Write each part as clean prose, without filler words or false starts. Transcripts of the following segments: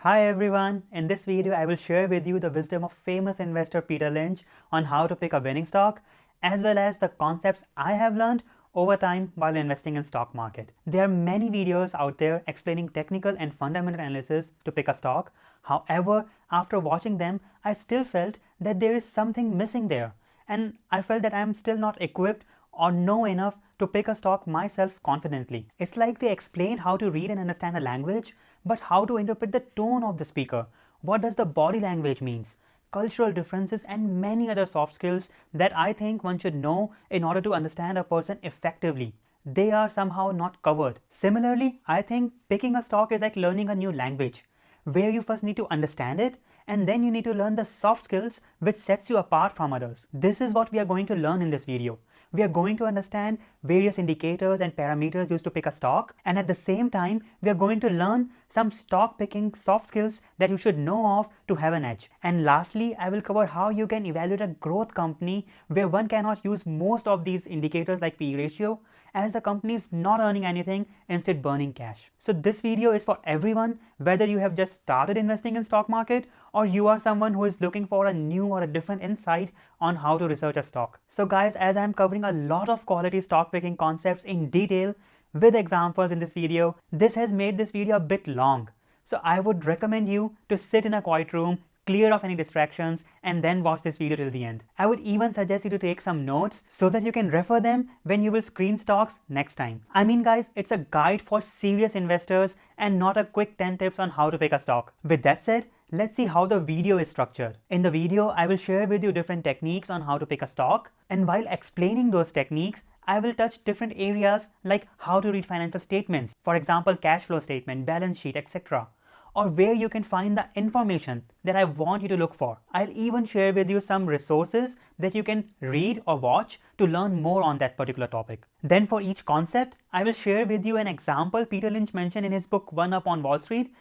Hi everyone, in this video I will share with you the wisdom of famous investor Peter Lynch on how to pick a winning stock as well as the concepts I have learned over time while investing in stock market. There are many videos out there explaining technical and fundamental analysis to pick a stock. However, after watching them, I still felt that there is something missing there and I felt that I am still not equipped or know enough to pick a stock myself confidently. It's like they explain how to read and understand a language, but how to interpret the tone of the speaker. What does the body language means? Cultural differences and many other soft skills that I think one should know in order to understand a person effectively. They are somehow not covered. Similarly, I think picking a stock is like learning a new language, where you first need to understand it and then you need to learn the soft skills which sets you apart from others. This is what we are going to learn in this video. We are going to understand various indicators and parameters used to pick a stock, and at the same time we are going to learn some stock picking soft skills that you should know of to have an edge. And lastly, I will cover how you can evaluate a growth company where one cannot use most of these indicators like P/E ratio, as the company is not earning anything, instead burning cash. So this video is for everyone, whether you have just started investing in stock market or you are someone who is looking for a new or a different insight on how to research a stock. So guys, as I am covering a lot of quality stock picking concepts in detail with examples in this video, this has made this video a bit long. So I would recommend you to sit in a quiet room, clear off any distractions, and then watch this video till the end. I would even suggest you to take some notes so that you can refer them when you will screen stocks next time. I mean guys, it's a guide for serious investors and not a quick 10 tips on how to pick a stock. With that said, let's see how the video is structured. In the video, I will share with you different techniques on how to pick a stock, and while explaining those techniques, I will touch different areas like how to read financial statements, for example cash flow statement, balance sheet, etc., or where you can find the information that I want you to look for. I'll even share with you some resources that you can read or watch to learn more on that particular topic. Then for each concept, I will share with you an example Peter Lynch mentioned in his book One Up on Wall Street,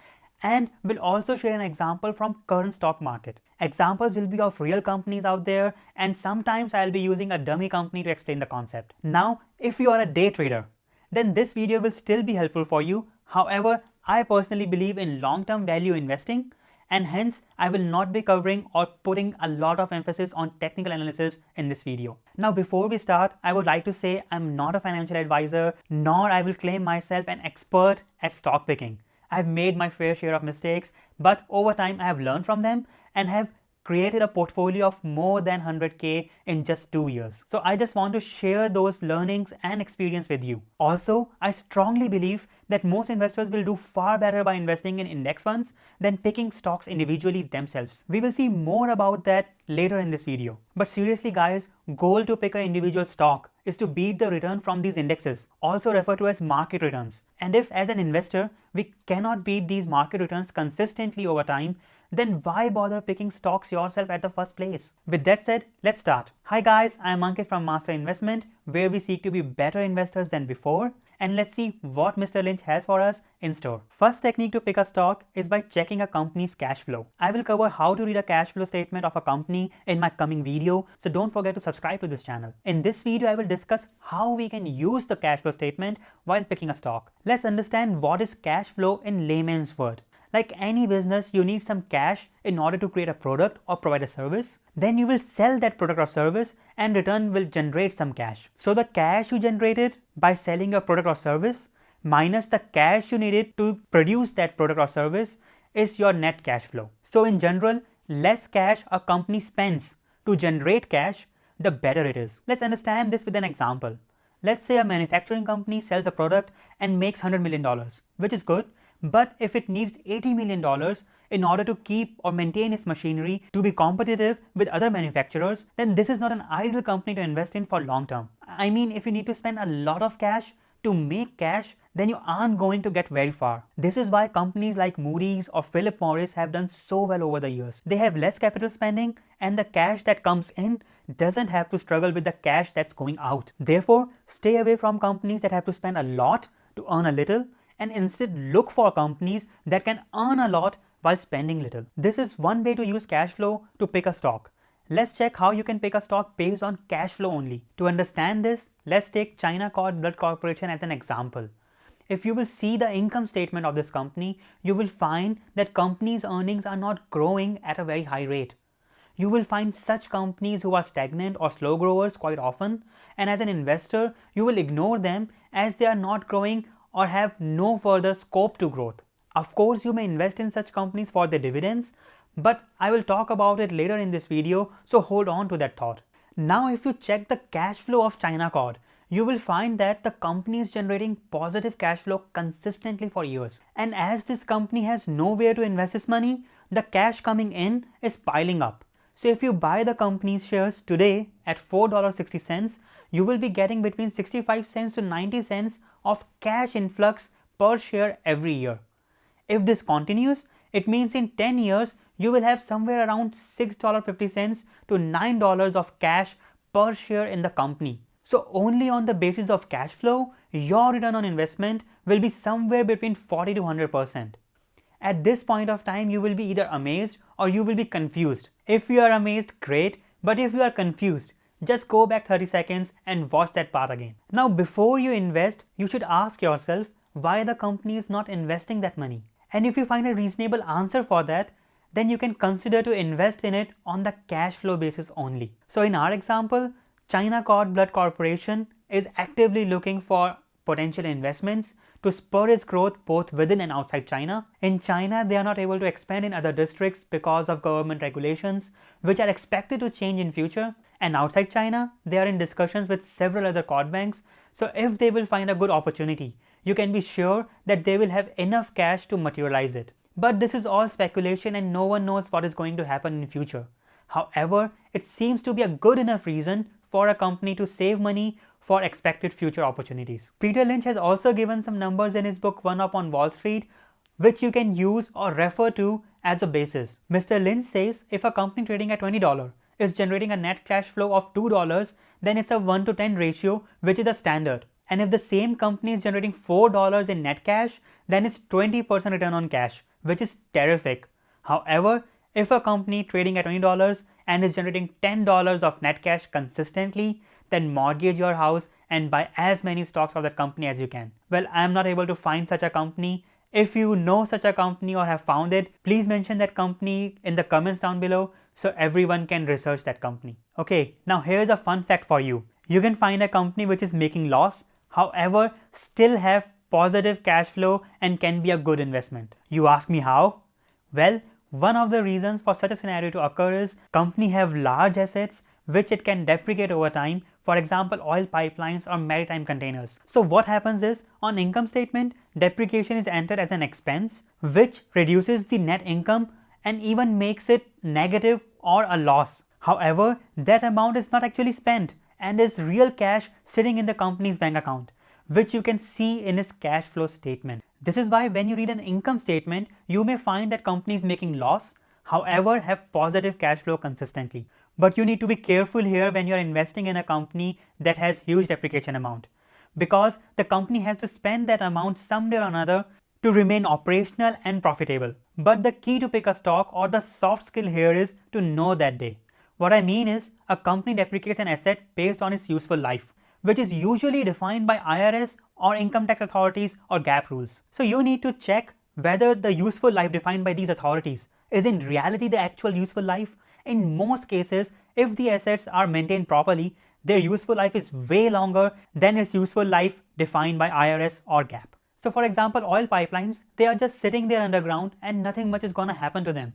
and will also share an example from current stock market. Examples will be of real companies out there, and sometimes I'll be using a dummy company to explain the concept. Now, if you are a day trader, then this video will still be helpful for you. However, I personally believe in long-term value investing, and hence I will not be covering or putting a lot of emphasis on technical analysis in this video. Now before we start, I would like to say I'm not a financial advisor, nor I will claim myself an expert at stock picking. I've made my fair share of mistakes, but over time I have learned from them and have created a portfolio of more than 100K in just 2 years. So I just want to share those learnings and experience with you. Also, I strongly believe that most investors will do far better by investing in index funds than picking stocks individually themselves. We will see more about that later in this video. But seriously guys, goal to pick an individual stock is to beat the return from these indexes, also referred to as market returns. And if as an investor, we cannot beat these market returns consistently over time, then why bother picking stocks yourself at the first place? With that said, let's start. Hi guys, I am Ankit from Master Investment, where we seek to be better investors than before. And let's see what Mr. Lynch has for us in store. First technique to pick a stock is by checking a company's cash flow. I will cover how to read a cash flow statement of a company in my coming video, so don't forget to subscribe to this channel. In this video, I will discuss how we can use the cash flow statement while picking a stock. Let's understand what is cash flow in layman's word. Like any business, you need some cash in order to create a product or provide a service. Then you will sell that product or service and return will generate some cash. So the cash you generated by selling your product or service minus the cash you needed to produce that product or service is your net cash flow. So in general, less cash a company spends to generate cash, the better it is. Let's understand this with an example. Let's say a manufacturing company sells a product and makes $100 million, which is good. But if it needs $80 million in order to keep or maintain its machinery to be competitive with other manufacturers, then this is not an ideal company to invest in for long term. I mean, if you need to spend a lot of cash to make cash, then you aren't going to get very far. This is why companies like Moody's or Philip Morris have done so well over the years. They have less capital spending, and the cash that comes in doesn't have to struggle with the cash that's going out. Therefore, stay away from companies that have to spend a lot to earn a little, and instead look for companies that can earn a lot while spending little. This is one way to use cash flow to pick a stock. Let's check how you can pick a stock based on cash flow only. To understand this, let's take China Cord Blood Corporation as an example. if you will see the income statement of this company, you will find that company's earnings are not growing at a very high rate. You will find such companies who are stagnant or slow growers quite often, and as an investor, you will ignore them as they are not growing or have no further scope to growth. Of course, you may invest in such companies for their dividends, but I will talk about it later in this video, so hold on to that thought. Now, if you check the cash flow of China Cod, you will find that the company is generating positive cash flow consistently for years. And as this company has nowhere to invest its money, the cash coming in is piling up. So if you buy the company's shares today at $4.60, you will be getting between 65 cents to 90 cents of cash influx per share every year. If this continues, it means in 10 years, you will have somewhere around $6.50 to $9 of cash per share in the company. So only on the basis of cash flow, your return on investment will be somewhere between 40 to 100%. At this point of time, you will be either amazed or you will be confused. If you are amazed, great, but if you are confused, just go back 30 seconds and watch that part again. Now, before you invest, you should ask yourself why the company is not investing that money. And if you find a reasonable answer for that, then you can consider to invest in it on the cash flow basis only. So in our example, China Cord Blood Corporation is actively looking for potential investments to spur its growth both within and outside China. In China, they are not able to expand in other districts because of government regulations, which are expected to change in future. And outside China, they are in discussions with several other cod banks. So if they will find a good opportunity, you can be sure that they will have enough cash to materialize it. But this is all speculation and no one knows what is going to happen in future. However, it seems to be a good enough reason for a company to save money for expected future opportunities. Peter Lynch has also given some numbers in his book One Up on Wall Street, which you can use or refer to as a basis. Mr. Lynch says if a company trading at $20 is generating a net cash flow of $2, then it's a 1 to 10 ratio, which is a standard. And if the same company is generating $4 in net cash, then it's 20% return on cash, which is terrific. However, if a company trading at $20 and is generating $10 of net cash consistently, then mortgage your house and buy as many stocks of that company as you can. Well, I am not able to find such a company. If you know such a company or have found it, please mention that company in the comments down below so everyone can research that company. Okay, now here's a fun fact for you. You can find a company which is making loss, however, still have positive cash flow and can be a good investment. You ask me how? Well, one of the reasons for such a scenario to occur is company have large assets which it can deprecate over time, for example oil pipelines or maritime containers. So what happens is, on income statement, depreciation is entered as an expense which reduces the net income and even makes it negative or a loss. However, that amount is not actually spent and is real cash sitting in the company's bank account, which you can see in its cash flow statement. This is why when you read an income statement, you may find that company is making loss, however have positive cash flow consistently. But you need to be careful here when you're investing in a company that has huge depreciation amount, because the company has to spend that amount someday or another to remain operational and profitable. But the key to pick a stock or the soft skill here is to know that day. What I mean is, a company depreciates an asset based on its useful life, which is usually defined by IRS or income tax authorities or GAAP rules. So you need to check whether the useful life defined by these authorities is in reality the actual useful life. In most cases, if the assets are maintained properly, their useful life is way longer than its useful life defined by IRS or GAAP. So for example, oil pipelines, they are just sitting there underground and nothing much is gonna happen to them.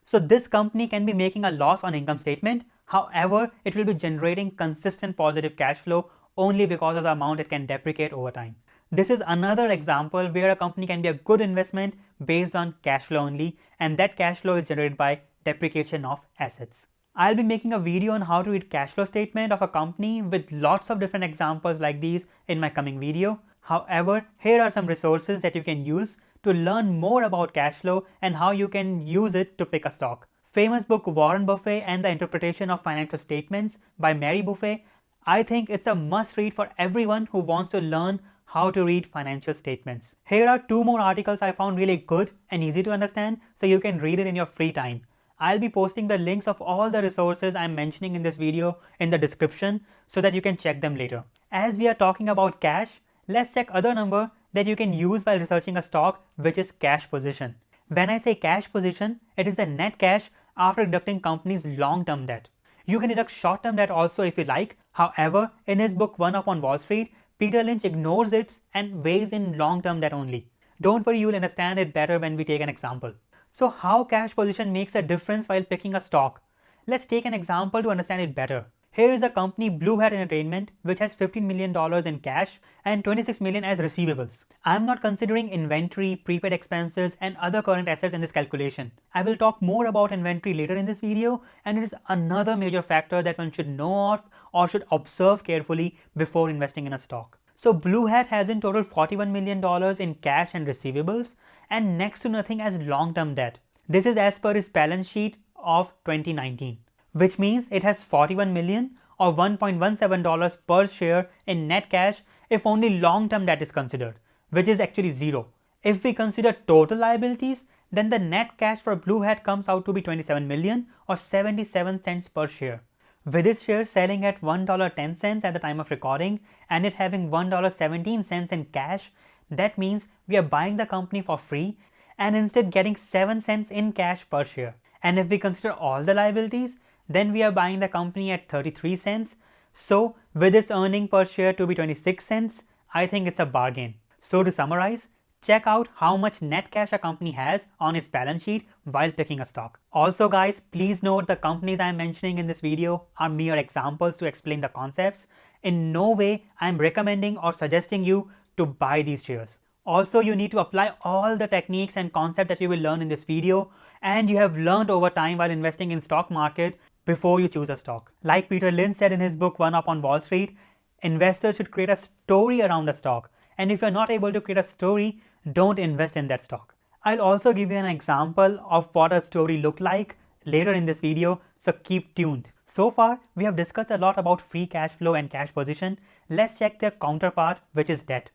So this company can be making a loss on income statement, however, it will be generating consistent positive cash flow only because of the amount it can deprecate over time. This is another example where a company can be a good investment based on cash flow only, and that cash flow is generated by depreciation of assets. I'll be making a video on how to read cash flow statement of a company with lots of different examples like these in my coming video. However, here are some resources that you can use to learn more about cash flow and how you can use it to pick a stock. Famous book Warren Buffet and the Interpretation of Financial Statements by Mary Buffet. I think it's a must read for everyone who wants to learn how to read financial statements. Here are 2 more articles I found really good and easy to understand, so you can read it in your free time. I'll be posting the links of all the resources I'm mentioning in this video in the description so that you can check them later. As we are talking about cash, let's check other number that you can use while researching a stock, which is cash position. When I say cash position, it is the net cash after deducting company's long-term debt. You can deduct short-term debt also if you like. However, in his book One Up on Wall Street, Peter Lynch ignores it and weighs in long-term debt only. Don't worry, you will understand it better when we take an example. So how cash position makes a difference while picking a stock? Let's take an example to understand it better. Here is a company, Blue Hat Entertainment, which has $15 million in cash and $26 million as receivables. I am not considering inventory, prepaid expenses and other current assets in this calculation. I will talk more about inventory later in this video, and it is another major factor that one should know of or should observe carefully before investing in a stock. So Blue Hat has in total $41 million in cash and receivables and next to nothing as long-term debt. This is as per his balance sheet of 2019. Which means it has $41 million or $1.17 per share in net cash if only long-term debt is considered, which is actually zero. If we consider total liabilities, then the net cash for Blue Hat comes out to be $27 million or 77 cents per share. With its share selling at $1.10 at the time of recording and it having $1.17 in cash, that means we are buying the company for free and instead getting 7 cents in cash per share. And if we consider all the liabilities, then we are buying the company at 33 cents. So with its earning per share to be 26 cents, I think it's a bargain. So to summarize, check out how much net cash a company has on its balance sheet while picking a stock. Also guys, please note the companies I am mentioning in this video are mere examples to explain the concepts. In no way I am recommending or suggesting you to buy these shares. Also, you need to apply all the techniques and concepts that you will learn in this video and you have learned over time while investing in stock market before you choose a stock. Like Peter Lynch said in his book One Up on Wall Street, investors should create a story around a stock, and if you're not able to create a story, don't invest in that stock. I'll also give you an example of what a story looked like later in this video, so keep tuned. So far, we have discussed a lot about free cash flow and cash position. Let's check their counterpart, which is debt,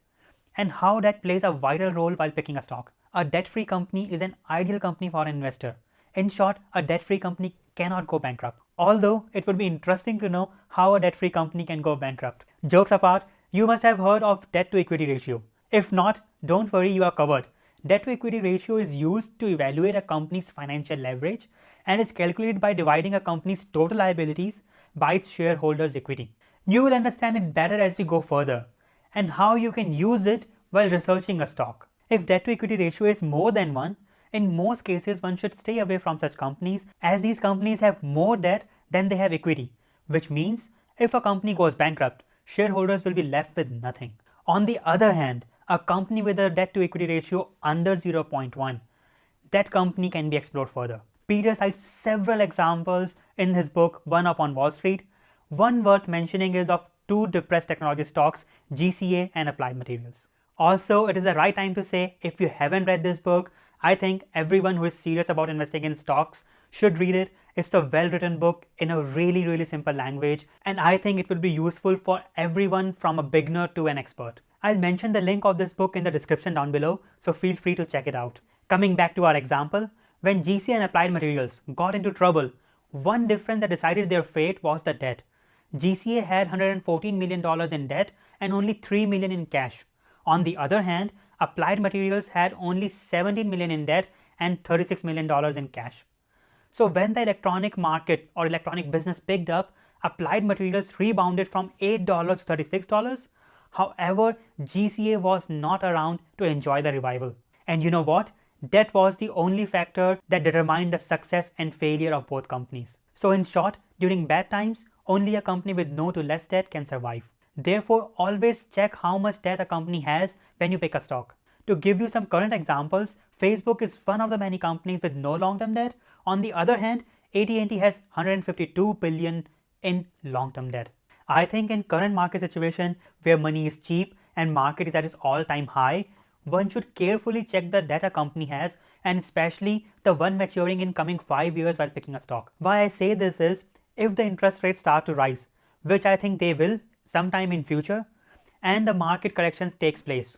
and how that plays a vital role while picking a stock. A debt-free company is an ideal company for an investor. In short, a debt-free company cannot go bankrupt. Although it would be interesting to know how a debt-free company can go bankrupt. Jokes apart, you must have heard of debt to equity ratio. If not, don't worry, you are covered. Debt to equity ratio is used to evaluate a company's financial leverage and is calculated by dividing a company's total liabilities by its shareholders' equity. You will understand it better as we go further and how you can use it while researching a stock. If debt to equity ratio is more than 1, in most cases one should stay away from such companies as these companies have more debt than they have equity, which means if a company goes bankrupt, shareholders will be left with nothing. On the other hand, a company with a debt to equity ratio under 0.1, that company can be explored further. Peter cites several examples in his book One Up on Wall Street. One worth mentioning is of two depressed technology stocks, GCA and Applied Materials. Also, it is the right time to say, if you haven't read this book, I think everyone who is serious about investing in stocks should read it. It's a well-written book in a really simple language, and I think it will be useful for everyone from a beginner to an expert. I'll mention the link of this book in the description down below, so feel free to check it out. Coming back to our example, when GCA and Applied Materials got into trouble, one difference that decided their fate was the debt. GCA had $114 million in debt and only $3 million in cash. On the other hand, Applied Materials had only $17 million in debt and $36 million in cash. So when the electronic market or electronic business picked up, Applied Materials rebounded from $8 to $36. However, GCA was not around to enjoy the revival. And you know what? Debt was the only factor that determined the success and failure of both companies. So in short, during bad times, only a company with no to less debt can survive. Therefore, always check how much debt a company has when you pick a stock. To give you some current examples, Facebook is one of the many companies with no long-term debt. On the other hand, AT&T has $152 billion in long-term debt. I think in current market situation where money is cheap and market is at its all-time high, one should carefully check the debt a company has, and especially the one maturing in coming 5 years while picking a stock. Why I say this is, if the interest rates start to rise, which I think they will sometime in future, and the market corrections takes place,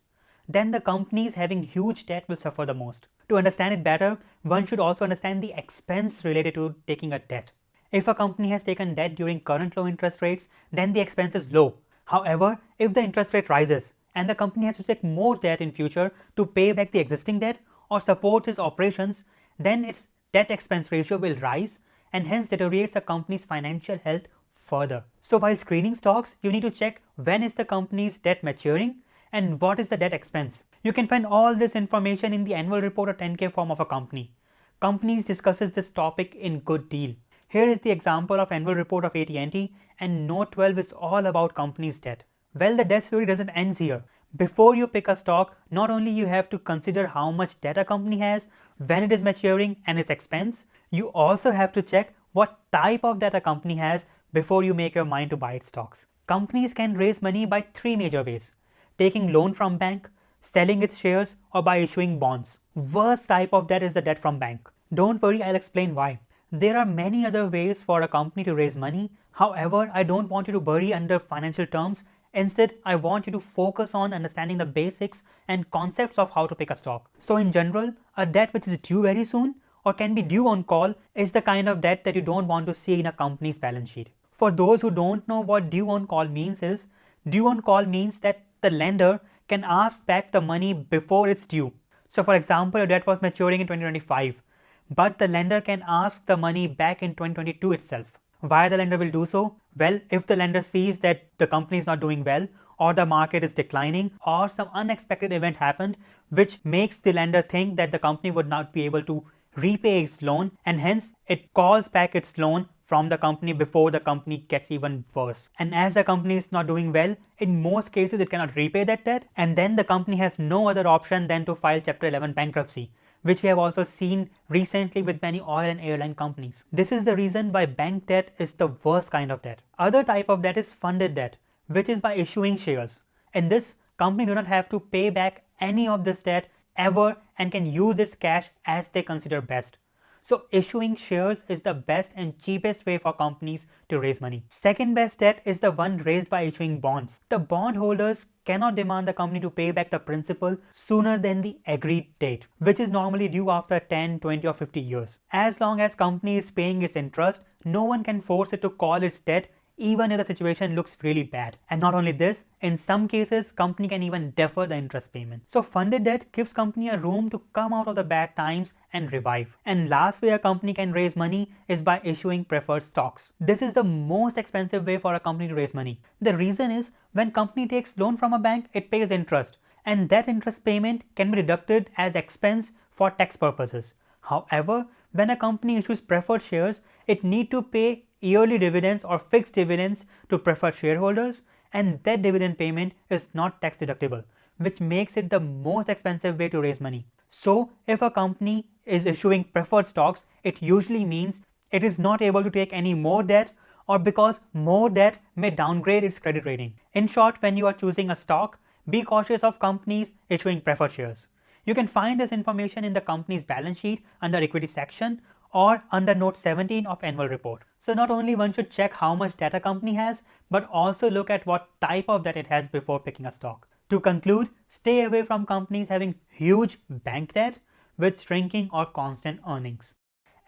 then the companies having huge debt will suffer the most. To understand it better, one should also understand the expense related to taking a debt. If a company has taken debt during current low interest rates, then the expense is low. However, if the interest rate rises and the company has to take more debt in future to pay back the existing debt or support its operations, then its debt expense ratio will rise and hence deteriorates the company's financial health further. So while screening stocks, you need to check when is the company's debt maturing and what is the debt expense. You can find all this information in the annual report or 10K form of a company. Companies discusses this topic in good deal. Here is the example of annual report of AT&T, and note 12 is all about company's debt. Well, the debt story doesn't end here. Before you pick a stock, not only you have to consider how much debt a company has, when it is maturing and its expense, you also have to check what type of debt a company has before you make your mind to buy its stocks. Companies can raise money by three major ways: taking loan from bank, selling its shares, or by issuing bonds. Worst type of debt is the debt from bank. Don't worry, I'll explain why. There are many other ways for a company to raise money. However, I don't want you to bury under financial terms. Instead, I want you to focus on understanding the basics and concepts of how to pick a stock. So in general, a debt which is due very soon or can be due on call is the kind of debt that you don't want to see in a company's balance sheet. For those who don't know what due on call means is, due on call means that the lender can ask back the money before it's due. So for example, your debt was maturing in 2025, but the lender can ask the money back in 2022 itself. Why the lender will do so? Well, if the lender sees that the company is not doing well, or the market is declining, or some unexpected event happened which makes the lender think that the company would not be able to repay its loan, and hence it calls back its loan from the company before the company gets even worse. And as the company is not doing well, in most cases it cannot repay that debt, and then the company has no other option than to file Chapter 11 bankruptcy, which we have also seen recently with many oil and airline companies. This is the reason why bank debt is the worst kind of debt. Other type of debt is funded debt, which is by issuing shares. In this, company do not have to pay back any of this debt ever and can use this cash as they consider best. So issuing shares is the best and cheapest way for companies to raise money. Second best debt is the one raised by issuing bonds. The bondholders cannot demand the company to pay back the principal sooner than the agreed date, which is normally due after 10, 20 or 50 years. As long as company is paying its interest, no one can force it to call its debt even if the situation looks really bad. And not only this, in some cases, company can even defer the interest payment. So funded debt gives company a room to come out of the bad times and revive. And last way a company can raise money is by issuing preferred stocks. This is the most expensive way for a company to raise money. The reason is when company takes loan from a bank, it pays interest, and that interest payment can be deducted as expense for tax purposes. However, when a company issues preferred shares, it need to pay yearly dividends or fixed dividends to preferred shareholders, and that dividend payment is not tax deductible, which makes it the most expensive way to raise money. So if a company is issuing preferred stocks, it usually means it is not able to take any more debt, or because more debt may downgrade its credit rating. In short, when you are choosing a stock, be cautious of companies issuing preferred shares. You can find this information in the company's balance sheet under equity section or under note 17 of annual report. So not only one should check how much debt a company has, but also look at what type of debt it has before picking a stock. To conclude, stay away from companies having huge bank debt with shrinking or constant earnings.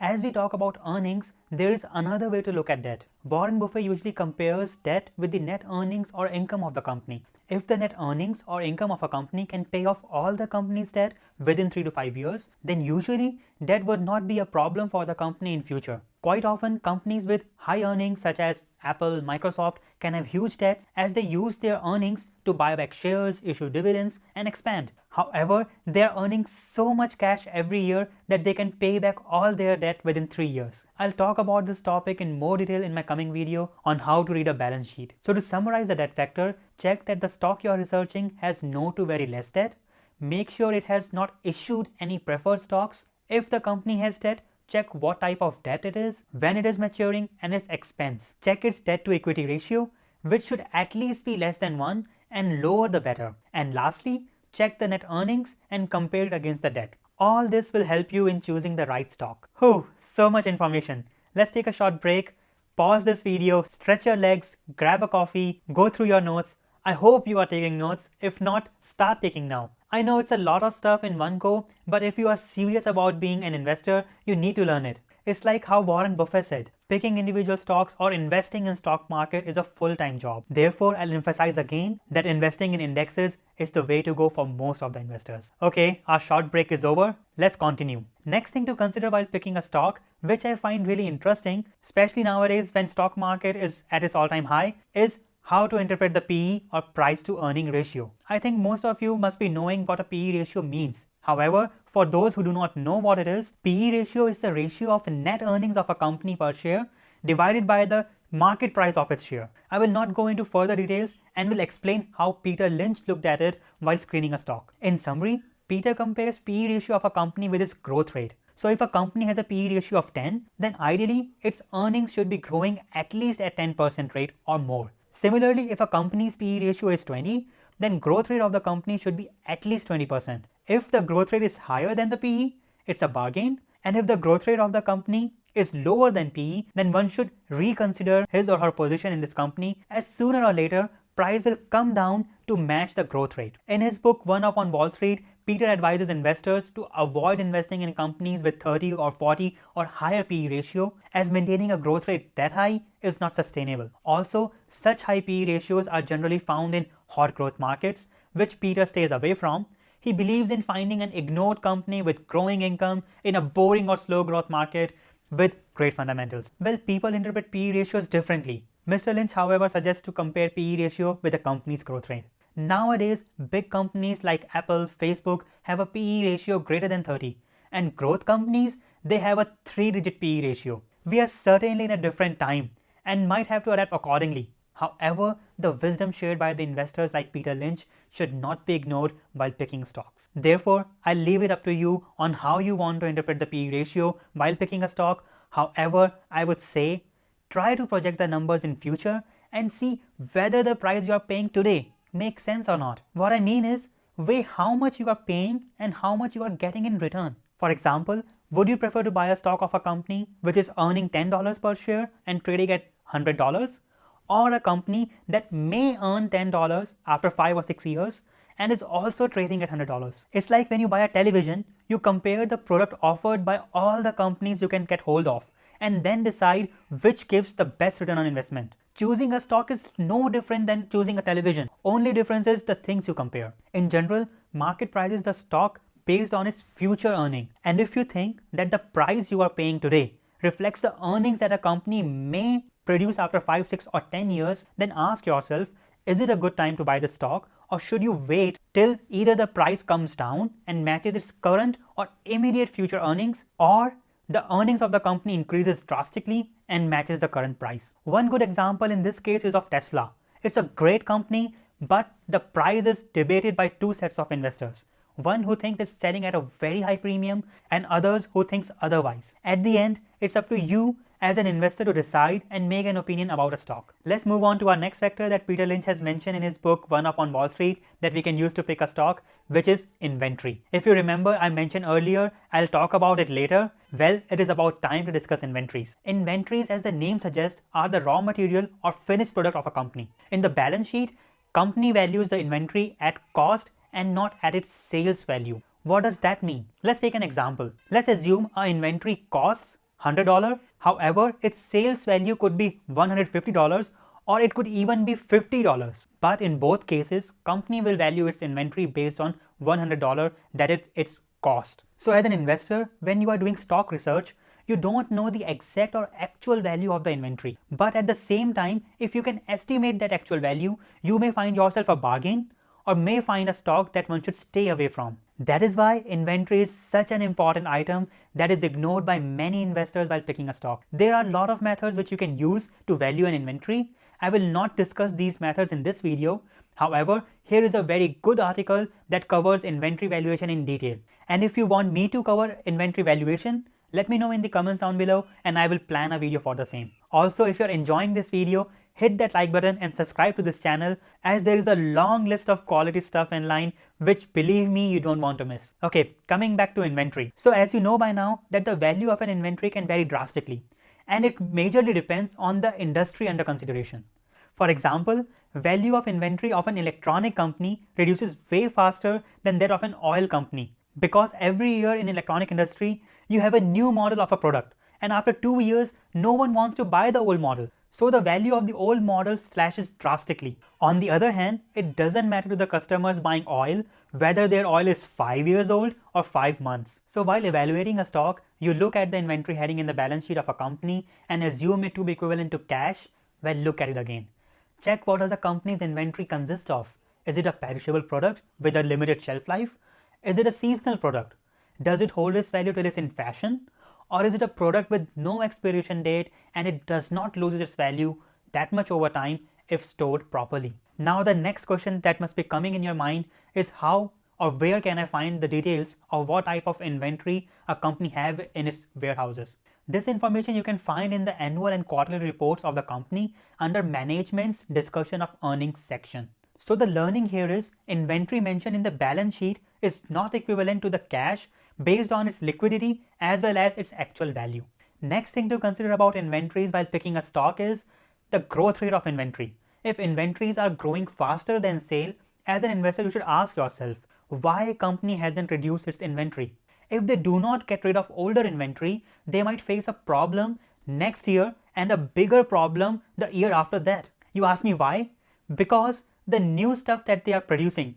As we talk about earnings, there is another way to look at debt. Warren Buffet usually compares debt with the net earnings or income of the company. If the net earnings or income of a company can pay off all the company's debt within 3 to 5 years, then usually debt would not be a problem for the company in future. Quite often, companies with high earnings such as Apple, Microsoft can have huge debts as they use their earnings to buy back shares, issue dividends, and expand. However, they are earning so much cash every year that they can pay back all their debt within 3 years. I'll talk about this topic in more detail in my coming video on how to read a balance sheet. So to summarize the debt factor, check that the stock you are researching has no to very less debt. Make sure it has not issued any preferred stocks. If the company has debt, check what type of debt it is, when it is maturing, and its expense. Check its debt to equity ratio, which should at least be less than 1, and lower the better. And lastly, check the net earnings and compare it against the debt. All this will help you in choosing the right stock. So much information. Let's take a short break, pause this video, stretch your legs, grab a coffee, go through your notes. I hope you are taking notes. If not, start taking now. I know it's a lot of stuff in one go, but if you are serious about being an investor, you need to learn it. It's like how Warren Buffett said, picking individual stocks or investing in stock market is a full-time job. Therefore, I'll emphasize again that investing in indexes is the way to go for most of the investors. Okay, our short break is over. Let's continue. Next thing to consider while picking a stock, which I find really interesting, especially nowadays when stock market is at its all-time high, is how to interpret the PE or price to earning ratio. I think most of you must be knowing what a PE ratio means. However, for those who do not know what it is, PE ratio is the ratio of net earnings of a company per share divided by the market price of its share. I will not go into further details and will explain how Peter Lynch looked at it while screening a stock. In summary, Peter compares PE ratio of a company with its growth rate. So if a company has a PE ratio of 10, then ideally its earnings should be growing at least at 10% rate or more. Similarly, if a company's PE ratio is 20, then growth rate of the company should be at least 20%. If the growth rate is higher than the PE, it's a bargain. And if the growth rate of the company is lower than PE, then one should reconsider his or her position in this company, as sooner or later price will come down to match the growth rate. In his book One Up on Wall Street, Peter advises investors to avoid investing in companies with 30 or 40 or higher PE ratio, as maintaining a growth rate that high is not sustainable. Also, such high PE ratios are generally found in hot growth markets, which Peter stays away from. He believes in finding an ignored company with growing income in a boring or slow growth market with great fundamentals. Well, people interpret PE ratios differently. Mr. Lynch, however, suggests to compare PE ratio with a company's growth rate. Nowadays, big companies like Apple, Facebook have a PE ratio greater than 30, and growth companies, they have a 3-digit PE ratio. We are certainly in a different time and might have to adapt accordingly. However, the wisdom shared by the investors like Peter Lynch should not be ignored while picking stocks. Therefore, I'll leave it up to you on how you want to interpret the PE ratio while picking a stock. However, I would say try to project the numbers in future and see whether the price you are paying today makes sense or not. What I mean is, weigh how much you are paying and how much you are getting in return. For example, would you prefer to buy a stock of a company which is earning $10 per share and trading at $100? Or a company that may earn $10 after 5 or 6 years and is also trading at $100. It's like when you buy a television, you compare the product offered by all the companies you can get hold of and then decide which gives the best return on investment. Choosing a stock is no different than choosing a television. Only difference is the things you compare. In general, market prices the stock based on its future earning. And if you think that the price you are paying today reflects the earnings that a company may produce after 5, 6 or 10 years, then ask yourself, is it a good time to buy the stock, or should you wait till either the price comes down and matches its current or immediate future earnings, or the earnings of the company increases drastically and matches the current price. One good example in this case is of Tesla. It's a great company, but the price is debated by two sets of investors. One who thinks it's selling at a very high premium and others who thinks otherwise. At the end, it's up to you as an investor to decide and make an opinion about a stock. Let's move on to our next factor that Peter Lynch has mentioned in his book One Up on Wall Street that we can use to pick a stock, which is inventory. If you remember, I mentioned earlier, I'll talk about it later. Well, it is about time to discuss inventories. Inventories, as the name suggests, are the raw material or finished product of a company. In the balance sheet, company values the inventory at cost and not at its sales value. What does that mean? Let's take an example. Let's assume our inventory costs $100. However, its sales value could be $150 or it could even be $50. But in both cases, company will value its inventory based on $100, that is its cost. So as an investor, when you are doing stock research, you don't know the exact or actual value of the inventory. But at the same time, if you can estimate that actual value, you may find yourself a bargain or may find a stock that one should stay away from. That is why inventory is such an important item that is ignored by many investors while picking a stock. There are a lot of methods which you can use to value an inventory. I will not discuss these methods in this video. However, here is a very good article that covers inventory valuation in detail. And if you want me to cover inventory valuation, let me know in the comments down below and I will plan a video for the same. Also, if you're enjoying this video, hit that like button and subscribe to this channel, as there is a long list of quality stuff in line which, believe me, you don't want to miss. Okay, coming back to inventory. So as you know by now that the value of an inventory can vary drastically and it majorly depends on the industry under consideration. For example, value of inventory of an electronic company reduces way faster than that of an oil company, because every year in electronic industry you have a new model of a product and after 2 years, no one wants to buy the old model. So the value of the old model slashes drastically. On the other hand, it doesn't matter to the customers buying oil whether their oil is 5 years old or 5 months. So while evaluating a stock, you look at the inventory heading in the balance sheet of a company and assume it to be equivalent to cash. Well, look at it again. Check what does a company's inventory consist of. Is it a perishable product with a limited shelf life? Is it a seasonal product? Does it hold its value till it's in fashion? Or is it a product with no expiration date and it does not lose its value that much over time if stored properly? Now the next question that must be coming in your mind is how or where can I find the details of what type of inventory a company have in its warehouses? This information you can find in the annual and quarterly reports of the company under management's discussion of earnings section. So the learning here is inventory mentioned in the balance sheet is not equivalent to the cash based on its liquidity as well as its actual value. Next thing to consider about inventories while picking a stock is the growth rate of inventory. If inventories are growing faster than sale, as an investor you should ask yourself why a company hasn't reduced its inventory. If they do not get rid of older inventory, they might face a problem next year and a bigger problem the year after that. You ask me why? Because the new stuff that they are producing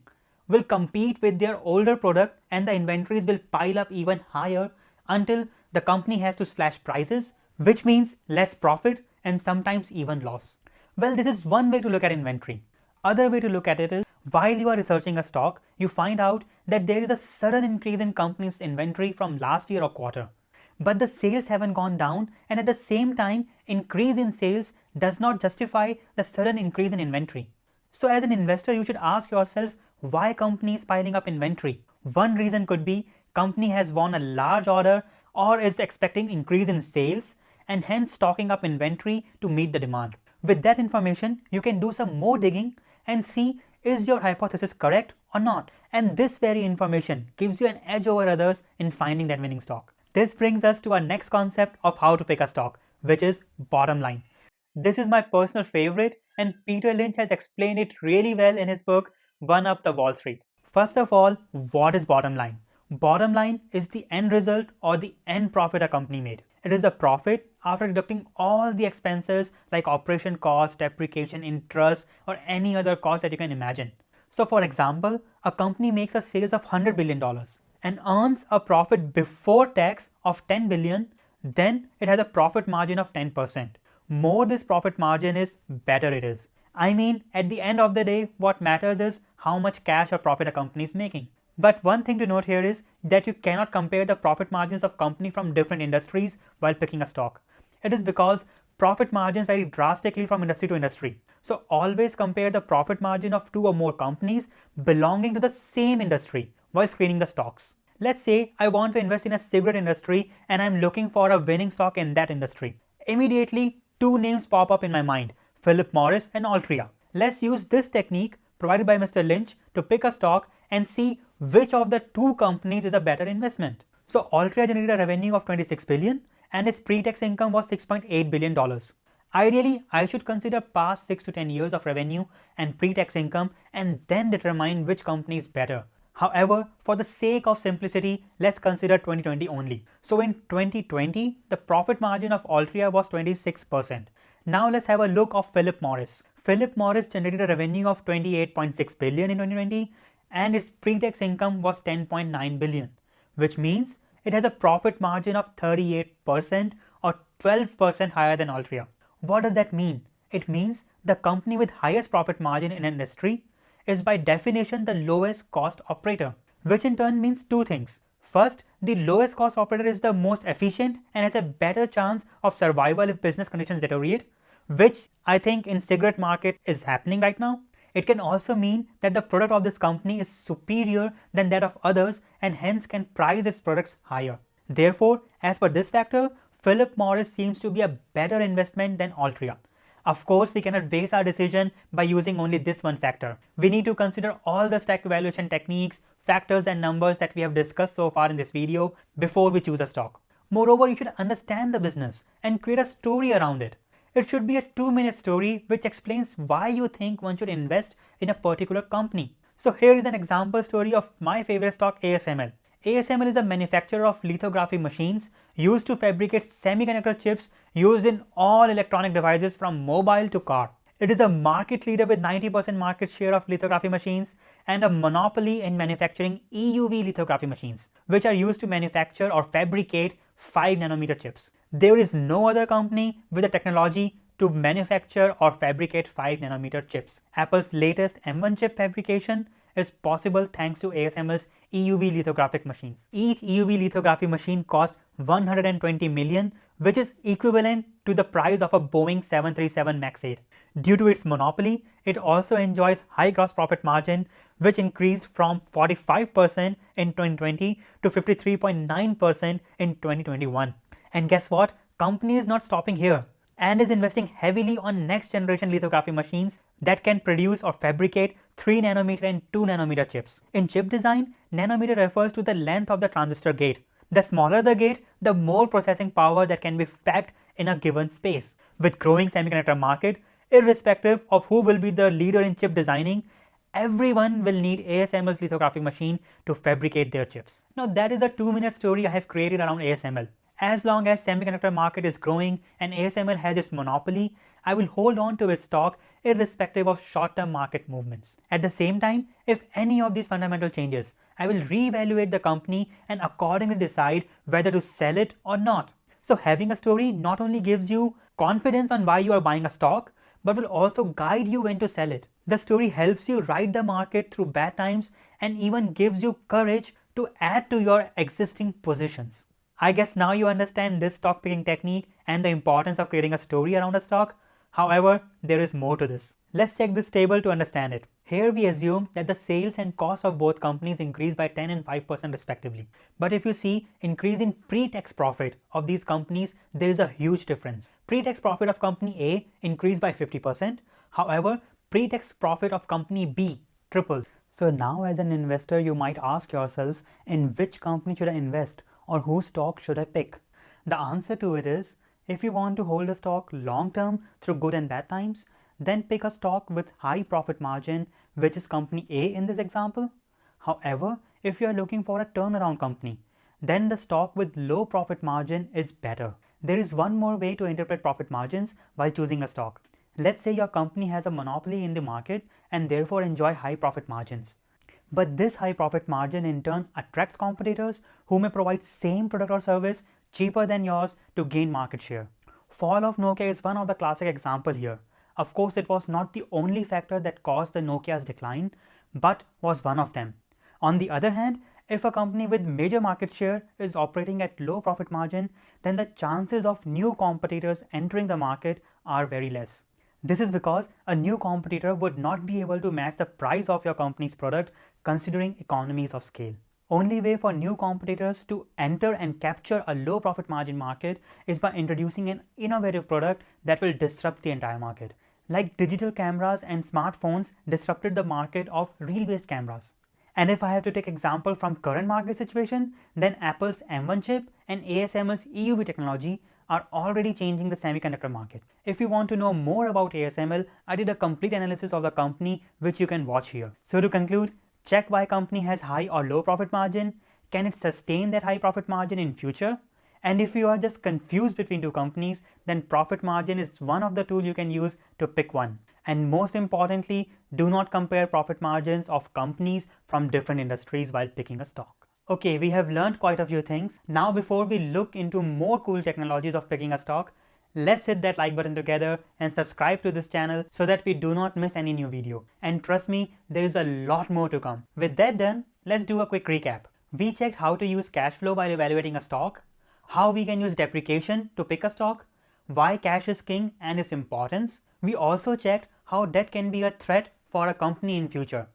will compete with their older product and the inventories will pile up even higher until the company has to slash prices, which means less profit and sometimes even loss. Well, this is one way to look at inventory. Other way to look at it is while you are researching a stock, you find out that there is a sudden increase in company's inventory from last year or quarter. But the sales haven't gone down and at the same time, increase in sales does not justify the sudden increase in inventory. So as an investor, you should ask yourself why company is piling up inventory. One reason could be company has won a large order or is expecting increase in sales and hence stocking up inventory to meet the demand. With that information, you can do some more digging and see is your hypothesis correct or not. And this very information gives you an edge over others in finding that winning stock. This brings us to our next concept of how to pick a stock, which is bottom line. This is my personal favorite and Peter Lynch has explained it really well in his book, One Up the Wall Street. First of all, what is bottom line? Bottom line is the end result or the end profit a company made. It is the profit after deducting all the expenses like operation cost, depreciation, interest, or any other cost that you can imagine. So for example, a company makes a sales of $100 billion and earns a profit before tax of $10 billion, then it has a profit margin of 10%. More this profit margin is, better it is. I mean, at the end of the day, what matters is how much cash or profit a company is making. But one thing to note here is that you cannot compare the profit margins of companies from different industries while picking a stock. It is because profit margins vary drastically from industry to industry. So always compare the profit margin of 2 or more companies belonging to the same industry while screening the stocks. Let's say I want to invest in a cigarette industry and I'm looking for a winning stock in that industry. Immediately, 2 names pop up in my mind, Philip Morris and Altria. Let's use this technique provided by Mr. Lynch to pick a stock and see which of the 2 companies is a better investment. So Altria generated a revenue of $26 billion and its pre-tax income was $6.8 billion. Ideally, I should consider past 6 to 10 years of revenue and pre-tax income and then determine which company is better. However, for the sake of simplicity, let's consider 2020 only. So in 2020, the profit margin of Altria was 26%. Now let's have a look of Philip Morris. Philip Morris generated a revenue of $28.6 billion in 2020 and its pre-tax income was $10.9 billion, which means it has a profit margin of 38% or 12% higher than Altria. What does that mean? It means the company with highest profit margin in an industry is by definition the lowest cost operator, which in turn means 2 things. First, the lowest cost operator is the most efficient and has a better chance of survival if business conditions deteriorate, which I think in cigarette market is happening right now. It can also mean that the product of this company is superior than that of others and hence can price its products higher. Therefore, as per this factor, Philip Morris seems to be a better investment than Altria. Of course, we cannot base our decision by using only this one factor. We need to consider all the stock evaluation techniques, factors and numbers that we have discussed so far in this video before we choose a stock. Moreover, you should understand the business and create a story around it. It should be a 2-minute story which explains why you think one should invest in a particular company. So here is an example story of my favorite stock, ASML. ASML is a manufacturer of lithography machines used to fabricate semiconductor chips used in all electronic devices from mobile to car. It is a market leader with 90% market share of lithography machines and a monopoly in manufacturing EUV lithography machines, which are used to manufacture or fabricate 5nm chips. There is no other company with the technology to manufacture or fabricate 5nm chips. Apple's latest M1 chip fabrication is possible thanks to ASML's EUV lithographic machines. Each EUV lithography machine costs 120 million, which is equivalent to the price of a Boeing 737 MAX 8. Due to its monopoly, it also enjoys high gross profit margin, which increased from 45% in 2020 to 53.9% in 2021. And guess what? Company is not stopping here and is investing heavily on next generation lithography machines that can produce or fabricate 3nm and 2nm chips. In chip design, nanometer refers to the length of the transistor gate. The smaller the gate, the more processing power that can be packed in a given space. With growing semiconductor market, irrespective of who will be the leader in chip designing, everyone will need ASML's lithography machine to fabricate their chips. Now that is a 2-minute story I have created around ASML. As long as semiconductor market is growing and ASML has its monopoly, I will hold on to its stock irrespective of short-term market movements. At the same time, if any of these fundamental changes, I will reevaluate the company and accordingly decide whether to sell it or not. So having a story not only gives you confidence on why you are buying a stock, but will also guide you when to sell it. The story helps you ride the market through bad times and even gives you courage to add to your existing positions. I guess now you understand this stock picking technique and the importance of creating a story around a stock. However, there is more to this. Let's check this table to understand it. Here we assume that the sales and cost of both companies increased by 10 and 5% respectively. But if you see increase in pre-tax profit of these companies, there is a huge difference. Pre-tax profit of company A increased by 50%. However, pre-tax profit of company B tripled. So now as an investor, you might ask yourself, in which company should I invest or whose stock should I pick? The answer to it is, if you want to hold a stock long term through good and bad times, then pick a stock with high profit margin, which is company A in this example. However, if you are looking for a turnaround company, then the stock with low profit margin is better. There is one more way to interpret profit margins while choosing a stock. Let's say your company has a monopoly in the market and therefore enjoy high profit margins. But this high profit margin in turn attracts competitors who may provide same product or service cheaper than yours to gain market share. Fall of Nokia is one of the classic example here. Of course, it was not the only factor that caused the Nokia's decline, but was one of them. On the other hand, if a company with major market share is operating at low profit margin, then the chances of new competitors entering the market are very less. This is because a new competitor would not be able to match the price of your company's product considering economies of scale. Only way for new competitors to enter and capture a low profit margin market is by introducing an innovative product that will disrupt the entire market. Like digital cameras and smartphones disrupted the market of reel-based cameras. And if I have to take example from current market situation, then Apple's M1 chip and ASML's EUV technology are already changing the semiconductor market. If you want to know more about ASML, I did a complete analysis of the company which you can watch here. So to conclude, check why company has high or low profit margin, can it sustain that high profit margin in future? And if you are just confused between two companies, then profit margin is one of the tools you can use to pick one. And most importantly, do not compare profit margins of companies from different industries while picking a stock. Okay, we have learned quite a few things. Now before we look into more cool technologies of picking a stock, let's hit that like button together and subscribe to this channel so that we do not miss any new video. And trust me, there is a lot more to come. With that done, let's do a quick recap. We checked how to use cash flow while evaluating a stock, how we can use deprecation to pick a stock, why cash is king and its importance. We also checked how debt can be a threat for a company in future.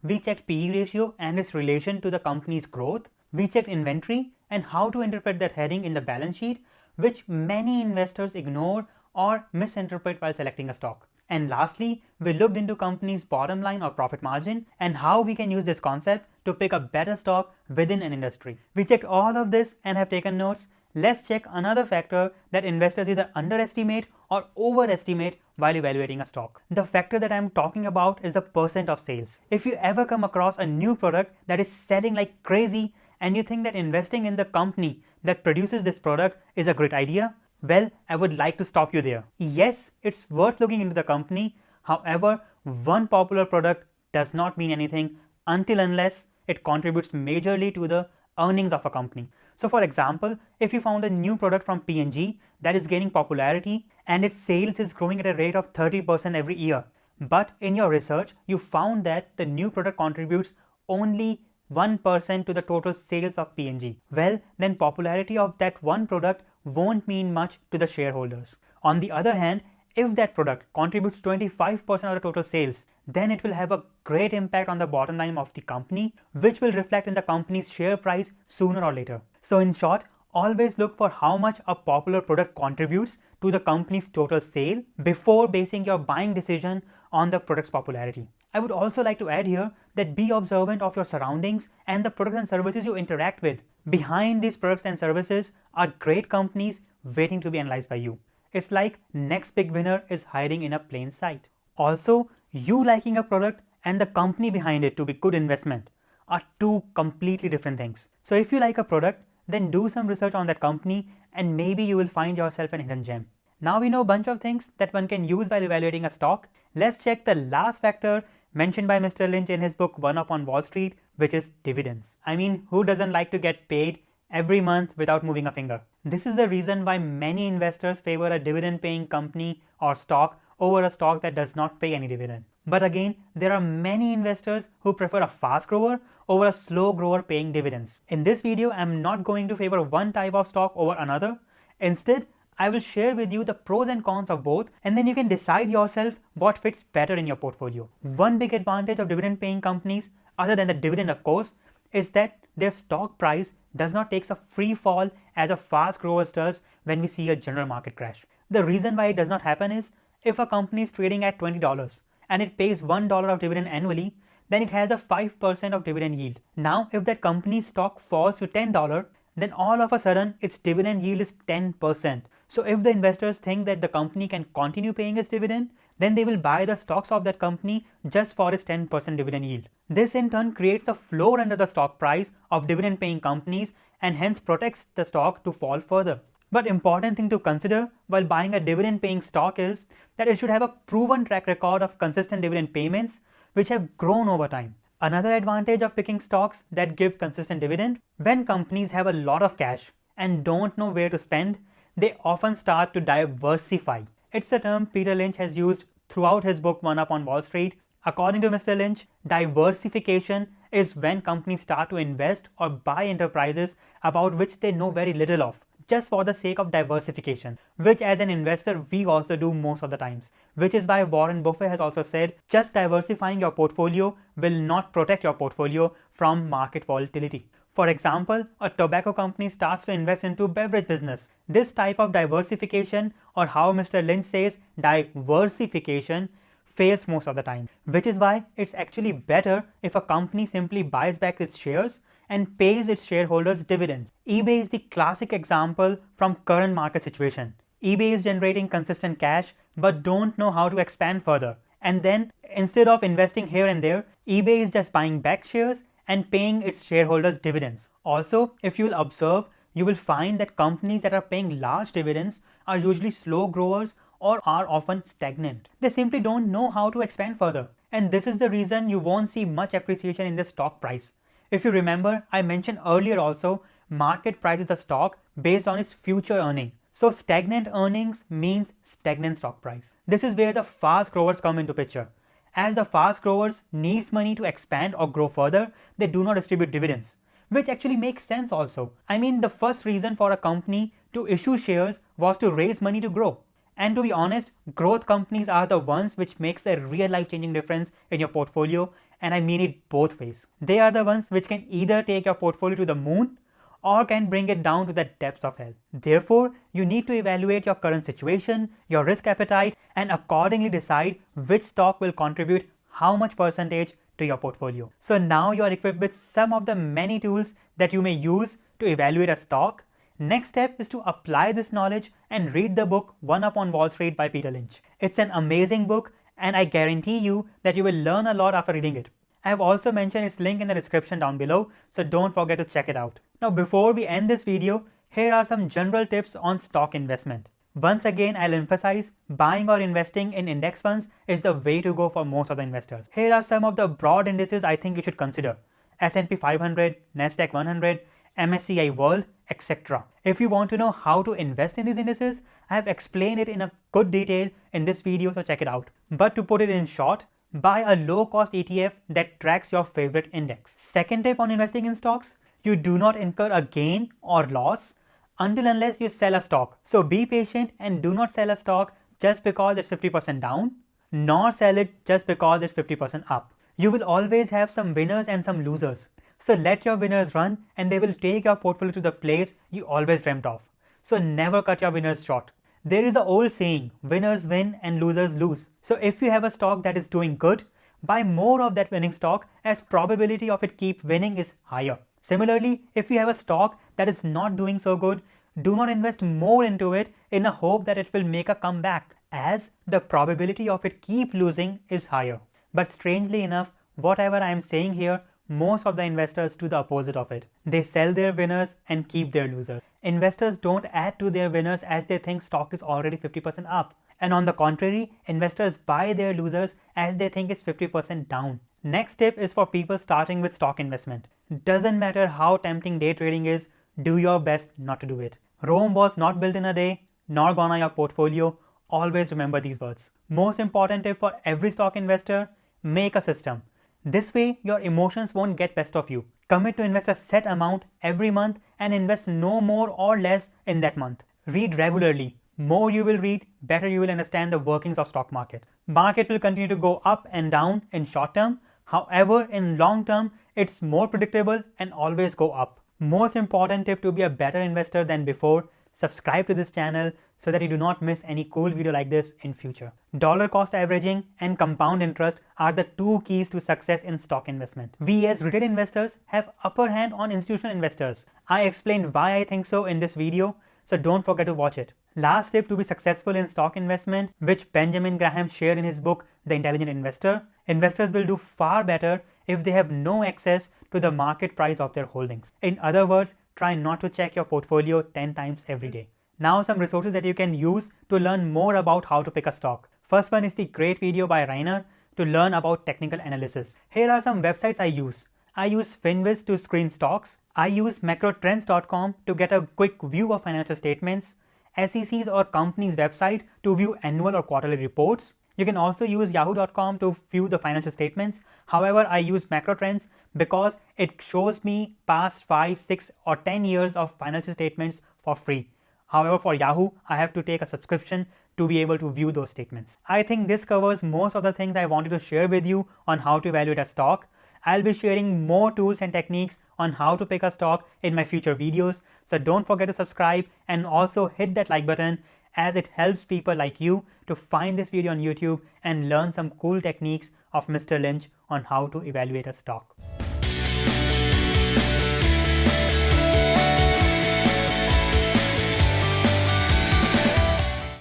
We checked PE ratio and its relation to the company's growth. We checked inventory and how to interpret that heading in the balance sheet, which many investors ignore or misinterpret while selecting a stock. And lastly, we looked into company's bottom line or profit margin and how we can use this concept to pick a better stock within an industry. We checked all of this and have taken notes. Let's check another factor that investors either underestimate or overestimate while evaluating a stock. The factor that I'm talking about is the percent of sales. If you ever come across a new product that is selling like crazy and you think that investing in the company that produces this product is a great idea, well, I would like to stop you there. Yes, it's worth looking into the company. However, one popular product does not mean anything until unless it contributes majorly to the earnings of a company. So for example, if you found a new product from P&G that is gaining popularity and its sales is growing at a rate of 30% every year, but in your research you found that the new product contributes only 1% to the total sales of P&G, well, then popularity of that one product won't mean much to the shareholders. On the other hand, if that product contributes 25% of the total sales, then it will have a great impact on the bottom line of the company, which will reflect in the company's share price sooner or later. So in short, always look for how much a popular product contributes to the company's total sale before basing your buying decision on the product's popularity. I would also like to add here that be observant of your surroundings and the products and services you interact with. Behind these products and services are great companies waiting to be analyzed by you. It's like next big winner is hiding in a plain sight. Also, you liking a product and the company behind it to be good investment are two completely different things. So if you like a product, then do some research on that company and maybe you will find yourself an hidden gem. Now we know a bunch of things that one can use while evaluating a stock. Let's check the last factor mentioned by Mr. Lynch in his book One Up on Wall Street, which is dividends. I mean, who doesn't like to get paid every month without moving a finger? This is the reason why many investors favor a dividend paying company or stock over a stock that does not pay any dividend. But again, there are many investors who prefer a fast grower over a slow grower paying dividends. In this video, I'm not going to favor one type of stock over another. Instead, I will share with you the pros and cons of both, and then you can decide yourself what fits better in your portfolio. One big advantage of dividend paying companies, other than the dividend of course, is that their stock price does not take a free fall as a fast growers does when we see a general market crash. The reason why it does not happen is if a company is trading at $20 and it pays $1 of dividend annually, then it has a 5% of dividend yield. Now, if that company's stock falls to $10, then all of a sudden its dividend yield is 10%. So if the investors think that the company can continue paying its dividend, then they will buy the stocks of that company just for its 10% dividend yield. This in turn creates a floor under the stock price of dividend paying companies and hence protects the stock to fall further. But important thing to consider while buying a dividend paying stock is that it should have a proven track record of consistent dividend payments which have grown over time. Another advantage of picking stocks that give consistent dividend, when companies have a lot of cash and don't know where to spend, they often start to diversify. It's a term Peter Lynch has used throughout his book One Up on Wall Street. According to Mr. Lynch, diversification is when companies start to invest or buy enterprises about which they know very little of, just for the sake of diversification, which as an investor we also do most of the times. Which is why Warren Buffet has also said, just diversifying your portfolio will not protect your portfolio from market volatility. For example, a tobacco company starts to invest into beverage business. This type of diversification, or how Mr. Lynch says diversification, fails most of the time, which is why it's actually better if a company simply buys back its shares and pays its shareholders dividends. eBay is the classic example from current market situation. eBay is generating consistent cash but don't know how to expand further. And then instead of investing here and there, eBay is just buying back shares and paying its shareholders dividends. Also, if you'll observe, you will find that companies that are paying large dividends are usually slow growers or are often stagnant. They simply don't know how to expand further. And this is the reason you won't see much appreciation in the stock price. If you remember, I mentioned earlier also, market prices a stock based on its future earning. So stagnant earnings means stagnant stock price. This is where the fast growers come into picture. As the fast growers needs money to expand or grow further, they do not distribute dividends, which actually makes sense also. I mean, the first reason for a company to issue shares was to raise money to grow. And to be honest, growth companies are the ones which makes a real life changing difference in your portfolio, and I mean it both ways. They are the ones which can either take your portfolio to the moon or can bring it down to the depths of hell. Therefore, you need to evaluate your current situation, your risk appetite, and accordingly decide which stock will contribute how much percentage to your portfolio. So now you are equipped with some of the many tools that you may use to evaluate a stock. Next step is to apply this knowledge and read the book One Up on Wall Street by Peter Lynch. It's an amazing book and I guarantee you that you will learn a lot after reading it. I have also mentioned its link in the description down below, so don't forget to check it out. Now before we end this video, here are some general tips on stock investment. Once again, I'll emphasize buying or investing in index funds is the way to go for most of the investors. Here are some of the broad indices I think you should consider: S&P 500, Nasdaq 100, MSCI World, etc. If you want to know how to invest in these indices, I have explained it in a good detail in this video, so check it out. But to put it in short, buy a low-cost ETF that tracks your favorite index. Second tip on investing in stocks: you do not incur a gain or loss until unless you sell a stock. So be patient and do not sell a stock just because it's 50% down, nor sell it just because it's 50% up. You will always have some winners and some losers. So let your winners run and they will take your portfolio to the place you always dreamt of. So never cut your winners short. There is an old saying, winners win and losers lose. So if you have a stock that is doing good, buy more of that winning stock as probability of it keep winning is higher. Similarly, if you have a stock that is not doing so good, do not invest more into it in a hope that it will make a comeback, as the probability of it keep losing is higher. But strangely enough, whatever I am saying here, most of the investors do the opposite of it. They sell their winners and keep their losers. Investors don't add to their winners as they think stock is already 50% up. And on the contrary, investors buy their losers as they think it's 50% down. Next tip is for people starting with stock investment. Doesn't matter how tempting day trading is, do your best not to do it. Rome was not built in a day, nor gone on your portfolio. Always remember these words. Most important tip for every stock investor: make a system. This way, your emotions won't get best of you. Commit to invest a set amount every month and invest no more or less in that month. Read regularly. More you will read, better you will understand the workings of stock market. Market will continue to go up and down in short term. However, in long term, it's more predictable and always go up. Most important tip to be a better investor than before: subscribe to this channel so that you do not miss any cool video like this in future. Dollar cost averaging and compound interest are the two keys to success in stock investment. We as retail investors have upper hand on institutional investors. I explained why I think so in this video, so don't forget to watch it. Last tip to be successful in stock investment, which Benjamin Graham shared in his book The Intelligent Investor: investors will do far better if they have no access to the market price of their holdings. In other words, try not to check your portfolio 10 times every day. Now some resources that you can use to learn more about how to pick a stock. First one is the great video by Rainer to learn about technical analysis. Here are some websites I use. I use Finviz to screen stocks. I use macrotrends.com to get a quick view of financial statements. SEC's or company's website to view annual or quarterly reports. You can also use yahoo.com to view the financial statements. However, I use MacroTrends because it shows me past 5, 6 or 10 years of financial statements for free. However, for Yahoo, I have to take a subscription to be able to view those statements. I think this covers most of the things I wanted to share with you on how to evaluate a stock. I'll be sharing more tools and techniques on how to pick a stock in my future videos. So don't forget to subscribe and also hit that like button, as it helps people like you to find this video on YouTube and learn some cool techniques of Mr. Lynch on how to evaluate a stock.